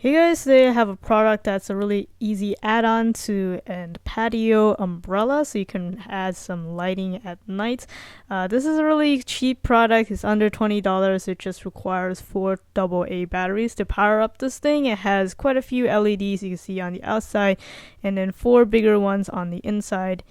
Hey guys, today I have a product that's a really easy add-on to a patio umbrella, so you can add some lighting at night. This is a really cheap product. It's under $20. It just requires 4 AA batteries to power up this thing. It has quite a few LEDs you can see on the outside, and then 4 bigger ones on the inside.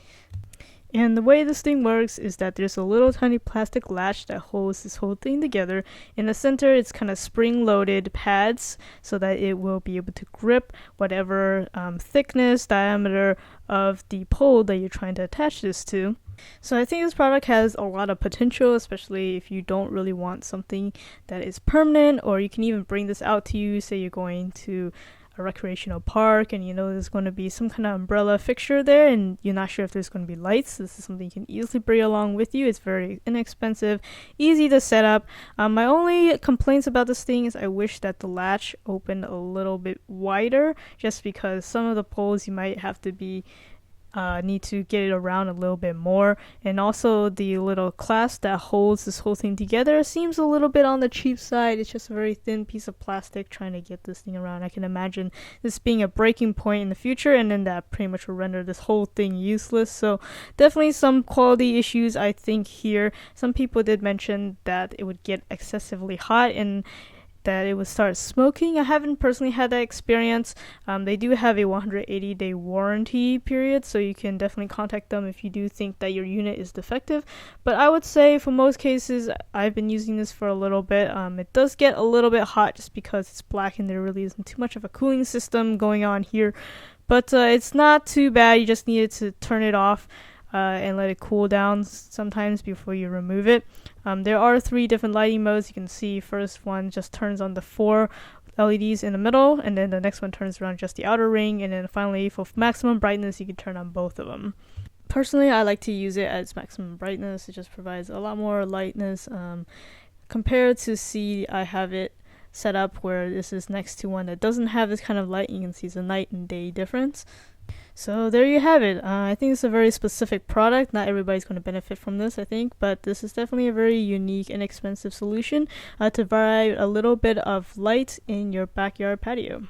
And the way this thing works is that there's a little tiny plastic latch that holds this whole thing together. In the center, it's kind of spring-loaded pads so that it will be able to grip whatever thickness, diameter of the pole that you're trying to attach this to. So I think this product has a lot of potential, especially if you don't really want something that is permanent, or you can even bring this out to you, say you're going to a recreational park and you know there's going to be some kind of umbrella fixture there and you're not sure if there's going to be lights. This is something you can easily bring along with you. It's very inexpensive, easy to set up. My only complaints about this thing is I wish that the latch opened a little bit wider, just because some of the poles you might have to need to get it around a little bit more, and also the little clasp that holds this whole thing together seems a little bit on the cheap side. It's just a very thin piece of plastic trying to get this thing around. I can imagine this being a breaking point in the future, and then that pretty much will render this whole thing useless. So definitely some quality issues I think here. Some people did mention that it would get excessively hot and that it would start smoking. I haven't personally had that experience. They do have a 180-day warranty period, so you can definitely contact them if you do think that your unit is defective. But I would say for most cases, I've been using this for a little bit. It does get a little bit hot just because it's black and there really isn't too much of a cooling system going on here. But it's not too bad. You just needed to turn it off and let it cool down sometimes before you remove it. There are 3 different lighting modes. You can see first one just turns on the 4 LEDs in the middle, and then the next one turns around just the outer ring, and then finally for maximum brightness you can turn on both of them. Personally, I like to use it at its maximum brightness. It just provides a lot more lightness. Compared to I have it set up where this is next to one that doesn't have this kind of light. You can see it's a night and day difference. So there you have it. I think it's a very specific product. Not everybody's going to benefit from this, I think, but this is definitely a very unique and expensive solution to provide a little bit of light in your backyard patio.